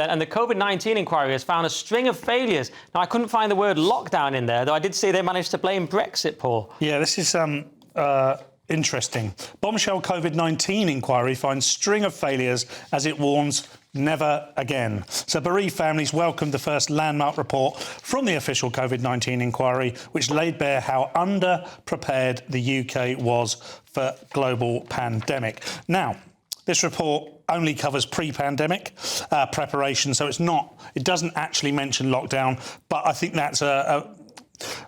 and the COVID-19 inquiry has found a string of failures. Now, I couldn't find the word lockdown in there, though I did see they managed to blame Brexit, Paul. Yeah, this is interesting. Bombshell COVID-19 inquiry finds string of failures as it warns never again. So bereaved families welcomed the first landmark report from the official COVID-19 inquiry, which laid bare how under-prepared the UK was for global pandemic. Now, this report only covers pre-pandemic preparation, so it doesn't actually mention lockdown, but I think that's a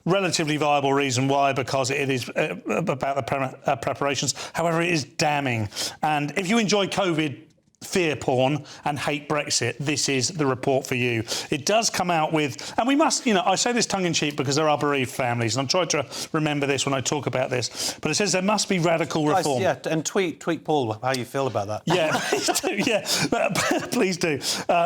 relatively viable reason why, because it is about the preparations. However, it is damning. And if you enjoy COVID fear porn and hate Brexit, this is the report for you. It does come out with, and we must, I say this tongue-in-cheek because there are bereaved families, and I'm trying to remember this when I talk about this, but it says there must be radical reform. Yeah, and tweet Paul how you feel about that. Yeah, please do, yeah. Please do.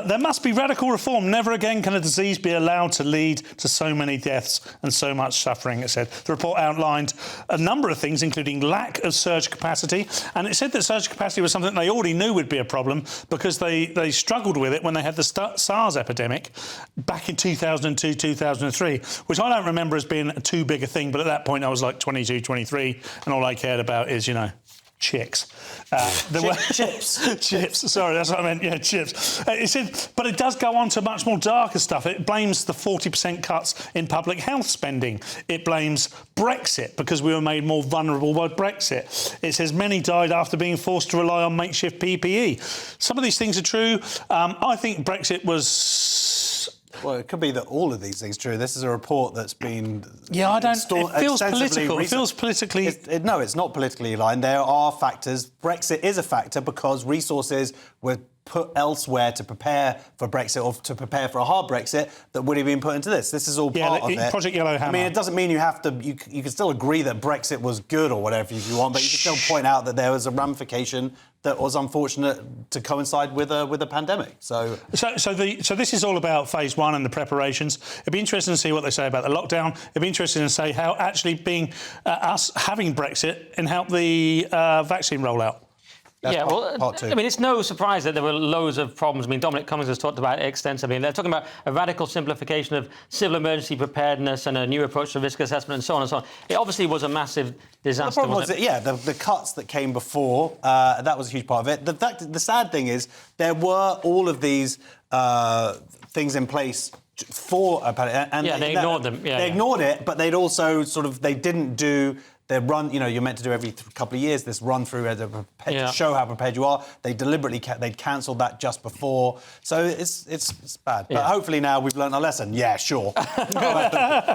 There must be radical reform. Never again can a disease be allowed to lead to so many deaths and so much suffering, it said. The report outlined a number of things, including lack of surge capacity, and it said that surge capacity was something they already knew would be a problem because they struggled with it when they had the SARS epidemic back in 2002, 2003, which I don't remember as being too big a thing, but at that point I was like 22, 23, and all I cared about is, chicks. Chips. Chips. Sorry, that's what I meant. Yeah, chips. It said, but it does go on to much more darker stuff. It blames the 40% cuts in public health spending. It blames Brexit because we were made more vulnerable by Brexit. It says many died after being forced to rely on makeshift PPE. Some of these things are true. I think Brexit was... Well, it could be that all of these things are true. This is a report that's been... Yeah, I don't... It feels political. It feels politically... No, it's not politically aligned. There are factors. Brexit is a factor because resources were put elsewhere to prepare for Brexit or to prepare for a hard Brexit that would have been put into this. This is all part of it. Project Yellowhammer. I mean, it doesn't mean you have to... You can still agree that Brexit was good or whatever if you want, but you can still point out that there was a ramification that was unfortunate to coincide with a pandemic. So this is all about phase one and the preparations. It'd be interesting to see what they say about the lockdown. It'd be interesting to see how actually us having Brexit and help the vaccine rollout. That's part two. I mean, it's no surprise that there were loads of problems. I mean, Dominic Cummings has talked about it extensively. They're talking about a radical simplification of civil emergency preparedness and a new approach to risk assessment and so on and so on. It obviously was a massive disaster. The problem was that, the cuts that came before, that was a huge part of it. The sad thing is there were all of these things in place for a pandemic. And they ignored them. They ignored it, but they'd also they didn't do... They run, you're meant to do every couple of years this run through to show how prepared you are. They deliberately they'd cancelled that just before, so it's bad. But hopefully now we've learned our lesson. Yeah, sure.